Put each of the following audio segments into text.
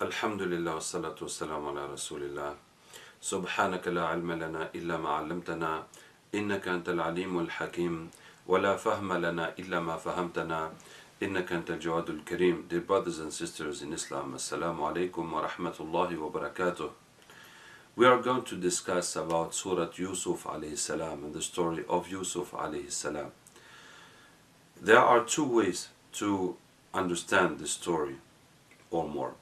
Alhamdulillah wassalatu wassalamu ala rasulillah. Subhanaka la ilma lana illa ma 'allamtana innaka antal alimul hakim wa la fahma lana illa ma fahamtana innaka antal jawadul kareem. Dear brothers and sisters in Islam, assalamu alaikum wa rahmatullahi wa barakatuh. We are going to discuss about Surah Yusuf alayhi salam and the story of Yusuf alayhi salam. There are two ways to understand this story or more.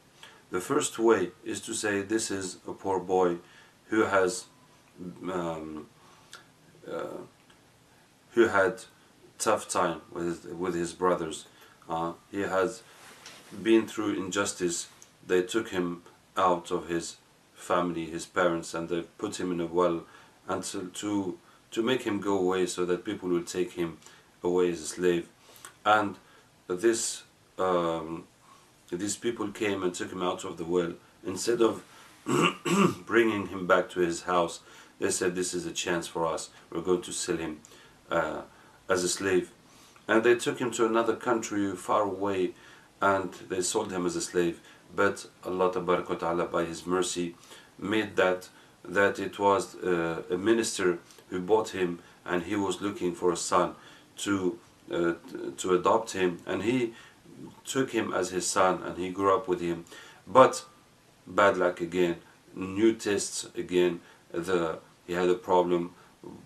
The first way is to say this is a poor boy who had tough time with his brothers. He has been through injustice. They took him out of his family, his parents, and they put him in a well until to make him go away so that people will take him away as a slave. And these people came and took him out of the well. Instead of bringing him back to his house, they said, this is a chance for us, we're going to sell him as a slave. And they took him to another country far away and they sold him as a slave. But Allah Ta'ala by His mercy made that it was a minister who bought him, and he was looking for a son to adopt him, and he took him as his son and he grew up with him. But bad luck again, new tests again. He had a problem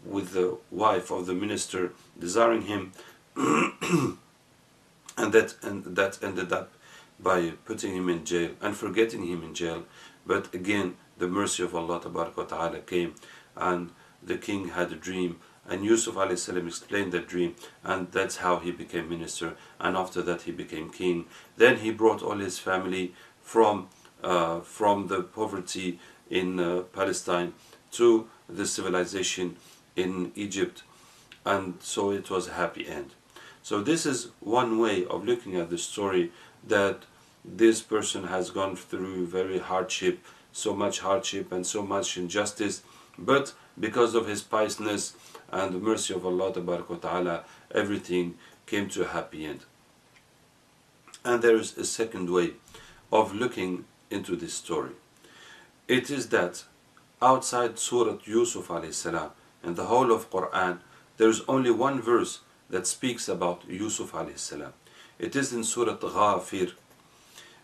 with the wife of the minister desiring him, and that ended up by putting him in jail and forgetting him in jail. But again, the mercy of Allah Ta'ala came, and the king had a dream, and Yusuf alayhi salam explained that dream, and that's how he became minister, and after that he became king. Then he brought all his family from the poverty in Palestine to the civilization in Egypt, and so it was a happy end. So this is one way of looking at the story, that this person has gone through very hardship, so much hardship and so much injustice, but because of his piousness and the mercy of Allah Ta'ala, everything came to a happy end. And there is a second way of looking into this story. It is that outside Surah Yusuf alayhi salam, in the whole of Quran, there is only one verse that speaks about Yusuf alayhi salam. It is in Surah Ghafir,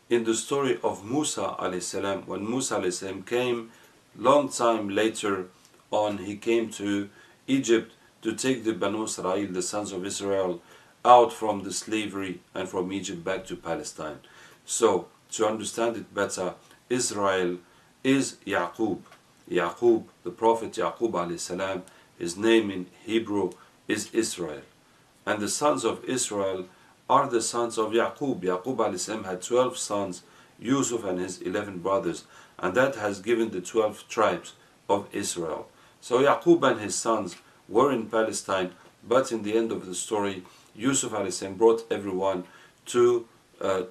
in the story of Musa alayhi salam. When Musa alayhi salam came, long time later on, he came to Egypt to take the Banu Israel, the sons of Israel, out from the slavery and from Egypt back to Palestine. So, to understand it better, Israel is Yaqub. Yaqub, the Prophet Yaqub alayhi salam, his name in Hebrew is Israel. And the sons of Israel are the sons of Yaqub. Yaqub alayhi salam had 12 sons, Yusuf and his 11 brothers, and that has given the 12 tribes of Israel. So Yaqub and his sons were in Palestine, but in the end of the story, Yusuf alayhi salam brought everyone to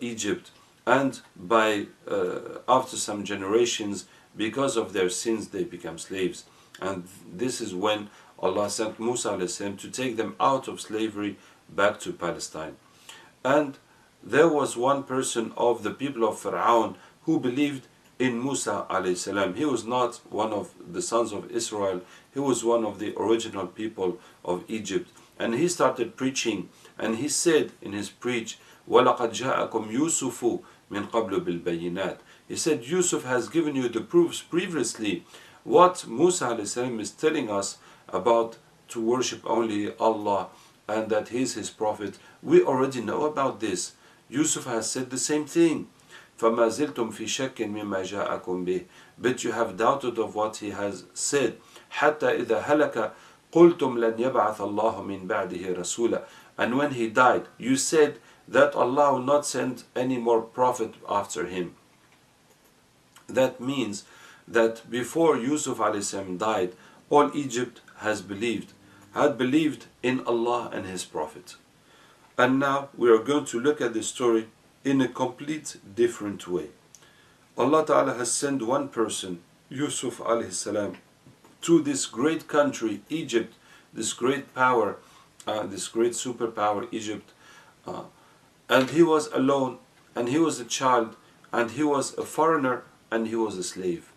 Egypt, and after some generations, because of their sins, they become slaves. And this is when Allah sent Musa alayhi salam to take them out of slavery back to Palestine. And there was one person of the people of Pharaoh who believed in Musa alayhi salam. He was not one of the sons of Israel. He was one of the original people of Egypt. And he started preaching, and he said in his preach, وَلَقَدْ جَاءَكُمْ يُوسُفُ مِنْ قَبْلُ بِالْبَيِّنَاتِ. He said, Yusuf has given you the proofs previously. What Musa alayhi salam is telling us about to worship only Allah and that He is His Prophet, we already know about this. Yusuf has said the same thing. فَمَا زِلْتُمْ فِي شَكٍّ مِمَّا جَاءَكُمْ بِهِ. But you have doubted of what he has said. حَتَّى إِذَا هَلَكَ قُلْتُمْ لَنْ يَبْعَثَ اللَّهُ مِنْ بَعْدِهِ رَسُولًا. And when he died, you said that Allah will not send any more prophet after him. That means that before Yusuf alayhi salam died, all Egypt had believed in Allah and His Prophet. And now we are going to look at the story in a complete different way. Allah Ta'ala has sent one person, Yusuf alayhi salam, to this great country, Egypt, this great power, this great superpower, Egypt. And he was alone, and he was a child, and he was a foreigner and he was a slave.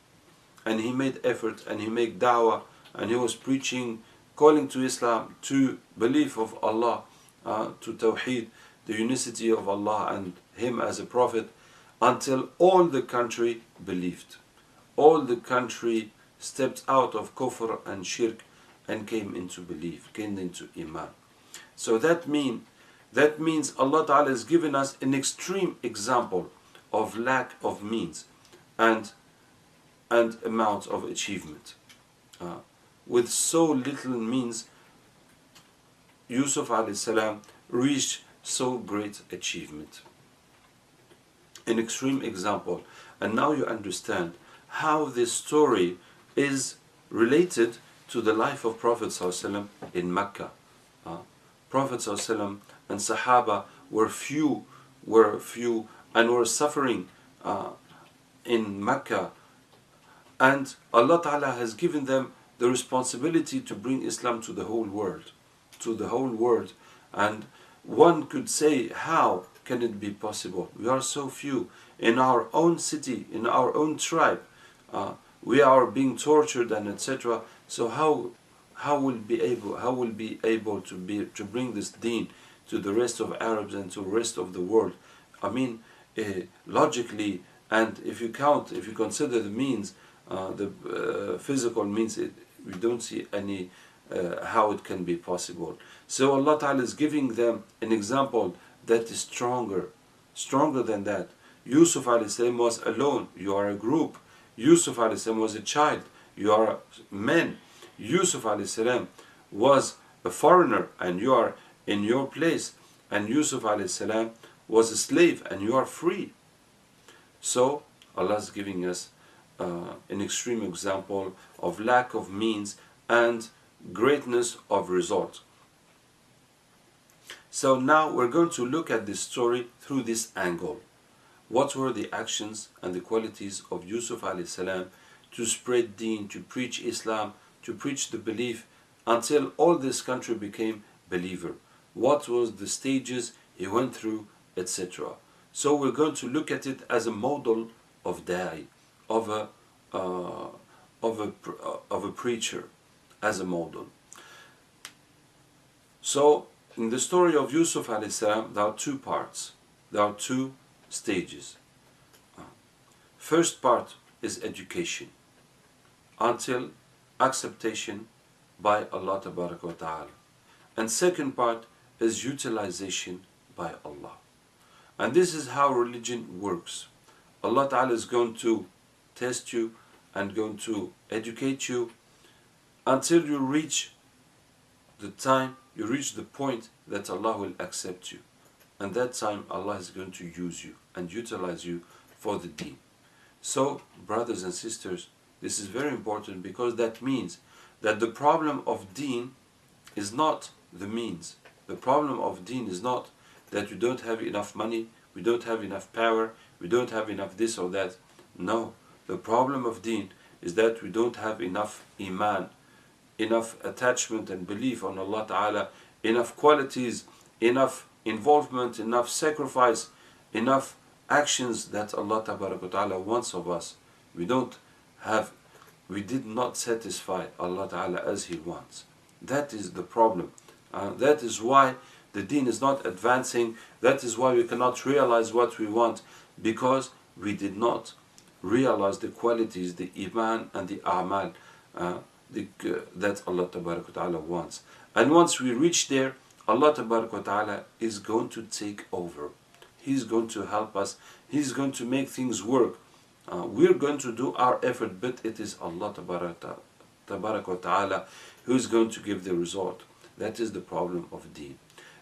And he made effort and he made da'wah and he was preaching, calling to Islam, to belief of Allah, to Tawheed, the unicity of Allah and him as a prophet, until all the country believed. All the country stepped out of kufr and shirk and came into belief, came into iman. So that means Allah Ta'ala has given us an extreme example of lack of means and amount of achievement. With so little means, Yusuf alayhi salam reached so great achievement. An extreme example. And now you understand how this story is related to the life of Prophet ﷺ in Mecca. Prophet ﷺ and Sahaba were few and were suffering in Mecca, and Allah Ta'ala has given them the responsibility to bring Islam to the whole world, and one could say, how can it be possible? We are so few in our own city, in our own tribe. We are being tortured and etc. So how will be able to bring this deen to the rest of Arabs and to the rest of the world? I mean, logically, and if you consider the means, the physical means, we don't see any how it can be possible. So Allah Ta'ala is giving them an example that is stronger than that. Yusuf alayhi salam was alone, you are a group. Yusuf alayhi salam was a child, you are men. Yusuf alayhi salam was a foreigner and you are in your place. And Yusuf alayhi salam was a slave and you are free. So Allah is giving us an extreme example of lack of means and greatness of result. So now we're going to look at this story through this angle. What were the actions and the qualities of Yusuf alayhi salam to spread deen, to preach Islam, to preach the belief until all this country became believer? What was the stages he went through, etc. So we're going to look at it as a model of da'i, of a preacher, as a model. So in the story of Yusuf alayhi salam, there are two parts, there are two stages. First part is education until acceptation by Allah Tabaraka wa Ta'ala, and second part is utilization by Allah. And this is how religion works. Allah Ta'ala is going to test you and going to educate you until you reach the time, you reach the point that Allah will accept you. And that time Allah is going to use you and utilize you for the deen. So, brothers and sisters, this is very important, because that means that the problem of deen is not the means. The problem of deen is not that we don't have enough money, we don't have enough power, we don't have enough this or that. No, the problem of deen is that we don't have enough iman, enough attachment and belief on Allah Ta'ala, enough qualities, enough involvement, enough sacrifice, enough actions that Allah Ta'ala wants of us. We did not satisfy Allah Ta'ala as He wants. That is the problem. That is why the deen is not advancing. That is why we cannot realize what we want, because we did not realize the qualities, the iman and the a'mal that Allah Ta'ala wants. And once we reach there, Allah Ta'ala is going to take over. He's going to help us. He's going to make things work. We're going to do our effort, but it is Allah Ta'ala who is going to give the result. That is the problem of deen.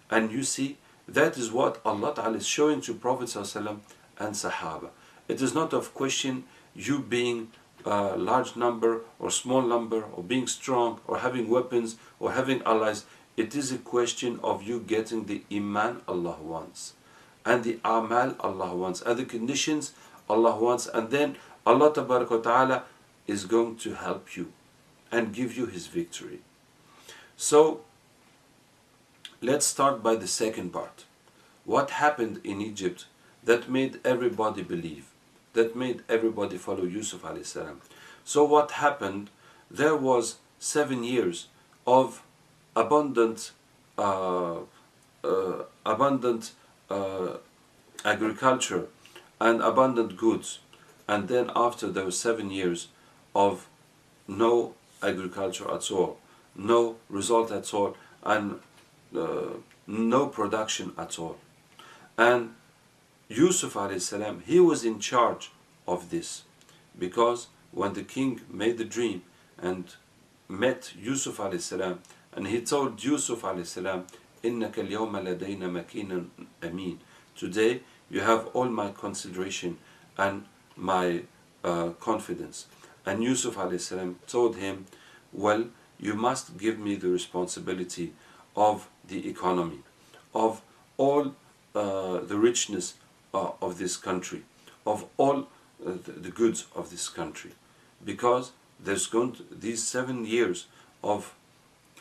And you see, that is what Allah Ta'ala is showing to Prophet ﷺ and Sahaba. It is not of question you being a large number or small number, or being strong or having weapons or having allies. It is a question of you getting the iman Allah wants, and the amal Allah wants, and the conditions Allah wants, and then Allah Ta'ala is going to help you and give you His victory. So let's start by the second part. What happened in Egypt that made everybody believe? that made everybody follow Yusuf alayhi salam. So what happened? There was 7 years of abundant, abundant agriculture and abundant goods, and then after there were 7 years of no agriculture at all, no result at all, and no production at all. And Yusuf alayhi salam, he was in charge of this, because when the king made the dream and met Yusuf alayhi salam, and he told Yusuf alayhi salam, إِنَّكَ الْيَوْمَ لَدَيْنَا مَكِينٌ أَمِينٌ, today you have all my consideration and my confidence. And Yusuf alayhi salam told him, well, you must give me the responsibility of the economy, of all the richness of this country, of all the goods of this country, because there's going to, these 7 years of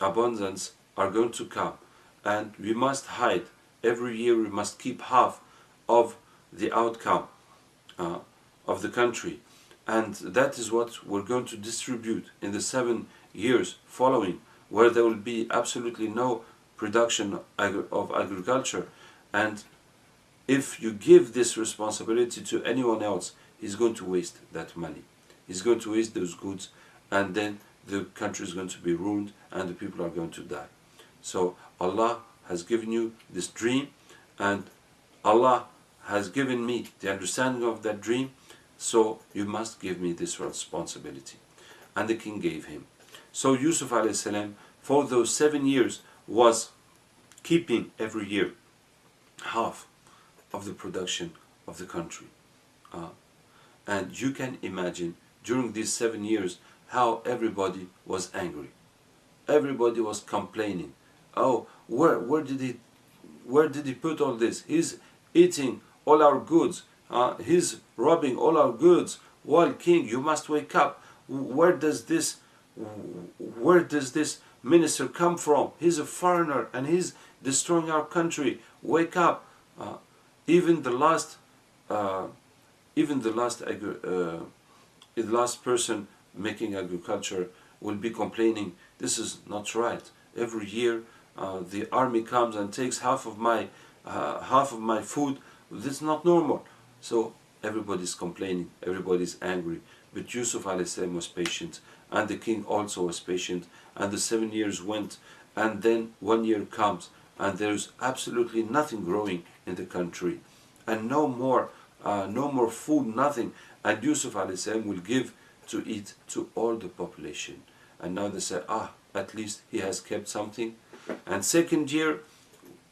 abundance are going to come, and we must hide. Every year we must keep half of the outcome of the country, and that is what we're going to distribute in the 7 years following, where there will be absolutely no production of agriculture. And if you give this responsibility to anyone else, he's going to waste that money, he's going to waste those goods, and then the country is going to be ruined and the people are going to die. So Allah has given you this dream, and Allah has given me the understanding of that dream, so you must give me this responsibility. And the king gave him. So Yusuf alayhi salam, for those 7 years, was keeping every year half of the production of the country. And you can imagine during these 7 years how everybody was angry. Everybody was complaining. Oh, where did he put all this? He's eating all our goods. He's robbing all our goods. Well, king, you must wake up. Where does this minister come from? He's a foreigner and he's destroying our country. Wake up. Even the last person making agriculture will be complaining, this is not right. Every year the army comes and takes half of my food. This is not normal. So everybody's complaining, everybody's angry. But Yusuf alayhi salam was patient, and the king also was patient, and the 7 years went, and then 1 year comes, and there's absolutely nothing growing in the country, and no more food, nothing. And Yusuf alayhi salam will give to eat to all the population. And now they say, at least he has kept something. And 2nd year,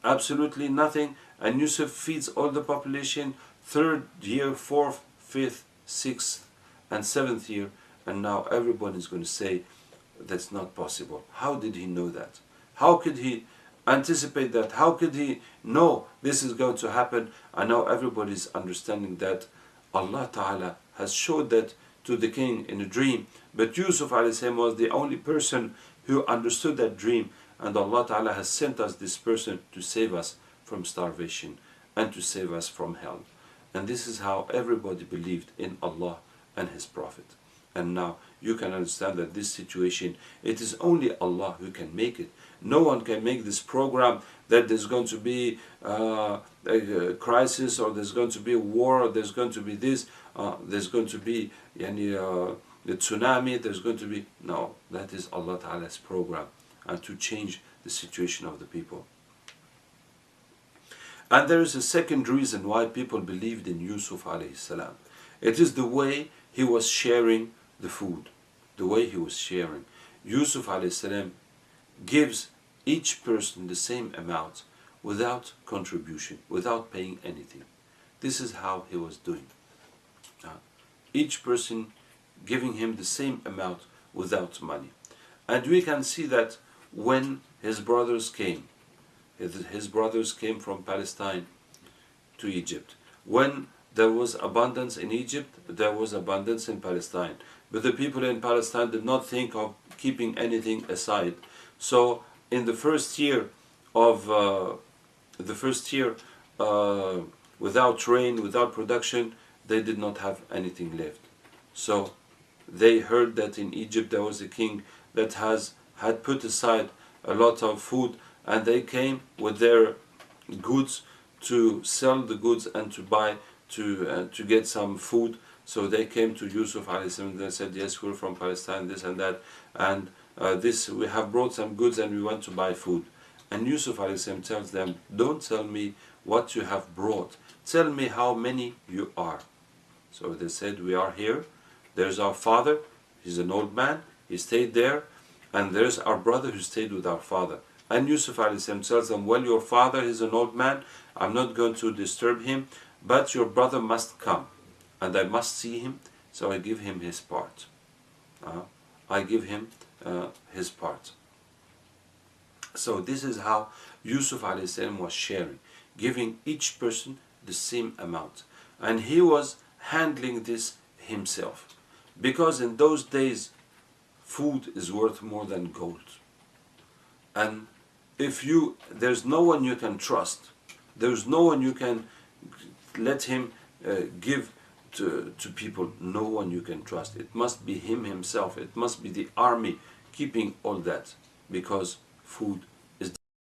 absolutely nothing, and Yusuf feeds all the population. 3rd year, 4th, 5th, 6th, and 7th year, and now everyone is going to say, that's not possible. How did he know that? How could he anticipate that? How could he know this is going to happen? And now everybody is understanding that Allah Ta'ala has showed that to the king in a dream. But Yusuf alayhi salam was the only person who understood that dream, and Allah Ta'ala has sent us this person to save us from starvation and to save us from hell. And this is how everybody believed in Allah and His Prophet. And now you can understand that this situation, it is only Allah who can make it. No one can make this program that there's going to be a crisis, or there's going to be a war, or there's going to be this, there's going to be the tsunami, there's going to be... No, that is Allah Ta'ala's program, and to change the situation of the people. And there is a second reason why people believed in Yusuf alayhi salam. It is the way he was sharing the food, the way he was sharing. Yusuf alayhi salam gives each person the same amount without contribution, without paying anything. This is how he was doing. Each person giving him the same amount without money. And we can see that when his brothers came from Palestine to Egypt. When there was abundance in Egypt, there was abundance in Palestine. But the people in Palestine did not think of keeping anything aside. So in the first year without rain, without production, they did not have anything left. So they heard that in Egypt there was a king that had put aside a lot of food, and they came with their goods to sell the goods and to buy, to get some food. So they came to Yusuf alayhi salam and they said, yes, we're from Palestine, this and that, and this, we have brought some goods and we want to buy food. And Yusuf alayhi salam tells them, don't tell me what you have brought, tell me how many you are. So they said, we are here, there's our father, he's an old man, he stayed there, and there's our brother who stayed with our father. And Yusuf alayhi salam tells them, well, your father is an old man, I'm not going to disturb him, but your brother must come, and I must see him, so I give him his part. I give him his part. So this is how Yusuf alayhi salam was sharing, giving each person the same amount. And he was handling this himself, because in those days food is worth more than gold. And if there's no one you can trust, there's no one you can let him give to people, no one you can trust. It must be him himself, it must be the army keeping all that, because food